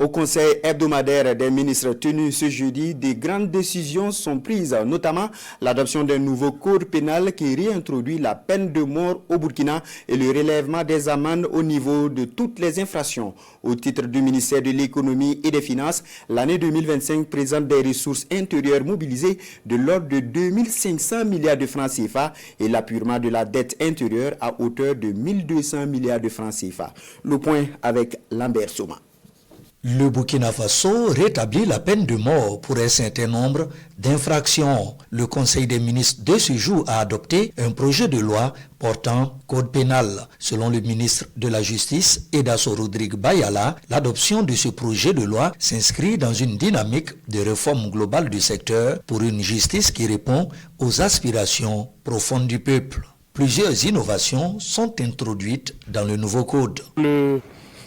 Au conseil hebdomadaire des ministres tenu ce jeudi, des grandes décisions sont prises, notamment l'adoption d'un nouveau code pénal qui réintroduit la peine de mort au Burkina et le relèvement des amendes au niveau de toutes les infractions. Au titre du ministère de l'économie et des finances, l'année 2025 présente des ressources intérieures mobilisées de l'ordre de 2500 milliards de francs CFA et l'appurement de la dette intérieure à hauteur de 1200 milliards de francs CFA. Le point avec Lambert Soma. Le Burkina Faso rétablit la peine de mort pour un certain nombre d'infractions. Le Conseil des ministres de ce jour a adopté un projet de loi portant code pénal. Selon le ministre de la Justice, Edaso Rodrigue Bayala, l'adoption de ce projet de loi s'inscrit dans une dynamique de réforme globale du secteur pour une justice qui répond aux aspirations profondes du peuple. Plusieurs innovations sont introduites dans le nouveau code. Le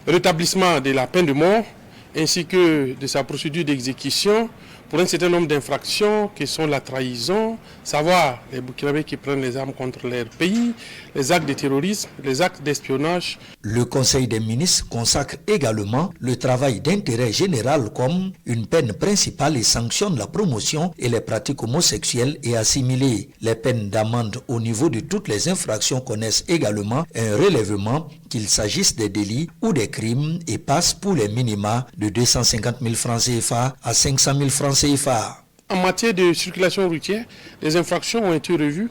rétablissement de la peine de mort ainsi que de sa procédure d'exécution pour un certain nombre d'infractions qui sont la trahison, savoir les Burkinabés qui prennent les armes contre leur pays, les actes de terrorisme, les actes d'espionnage. Le Conseil des ministres consacre également le travail d'intérêt général comme une peine principale et sanctionne la promotion et les pratiques homosexuelles et assimilées. Les peines d'amende au niveau de toutes les infractions connaissent également un relèvement, qu'il s'agisse des délits ou des crimes, et passent pour les minima de 250 000 francs CFA à 500 000 francs CFA. En matière de circulation routière, les infractions ont été revues.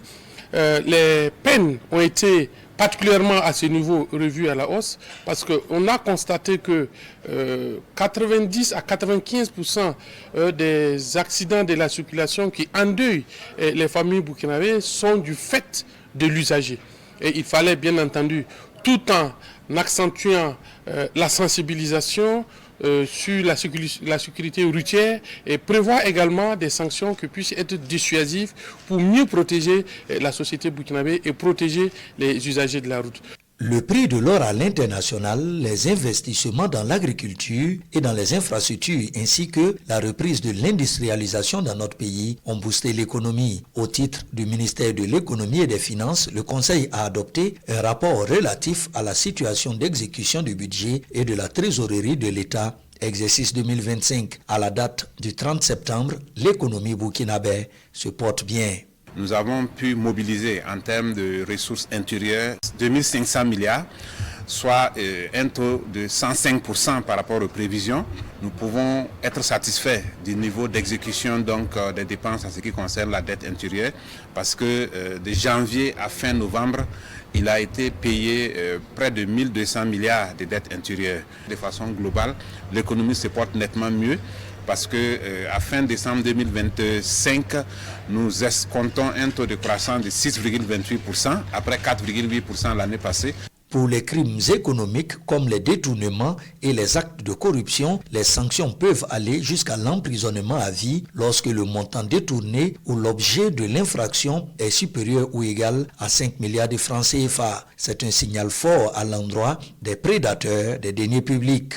Les peines ont été particulièrement à ce niveau revues à la hausse parce qu'on a constaté que 90 à 95% des accidents de la circulation qui endeuillent les familles burkinabées sont du fait de l'usager. Et il fallait bien entendu, tout en accentuant la sensibilisation sur la sécurité routière et prévoir également des sanctions qui puissent être dissuasives pour mieux protéger la société burkinabé et protéger les usagers de la route. Le prix de l'or à l'international, les investissements dans l'agriculture et dans les infrastructures ainsi que la reprise de l'industrialisation dans notre pays ont boosté l'économie. Au titre du ministère de l'économie et des finances, le Conseil a adopté un rapport relatif à la situation d'exécution du budget et de la trésorerie de l'État. Exercice 2025. À la date du 30 septembre, l'économie burkinabé se porte bien. Nous avons pu mobiliser en termes de ressources intérieures 2500 milliards, soit un taux de 105% par rapport aux prévisions. Nous pouvons être satisfaits du niveau d'exécution des dépenses en ce qui concerne la dette intérieure parce que de janvier à fin novembre, il a été payé près de 1200 milliards de dettes intérieures. De façon globale, l'économie se porte nettement mieux. Parce qu'à fin décembre 2025, nous escomptons un taux de croissance de 6,28%, après 4,8% l'année passée. Pour les crimes économiques comme les détournements et les actes de corruption, les sanctions peuvent aller jusqu'à l'emprisonnement à vie lorsque le montant détourné ou l'objet de l'infraction est supérieur ou égal à 5 milliards de francs CFA. C'est un signal fort à l'endroit des prédateurs des deniers publics.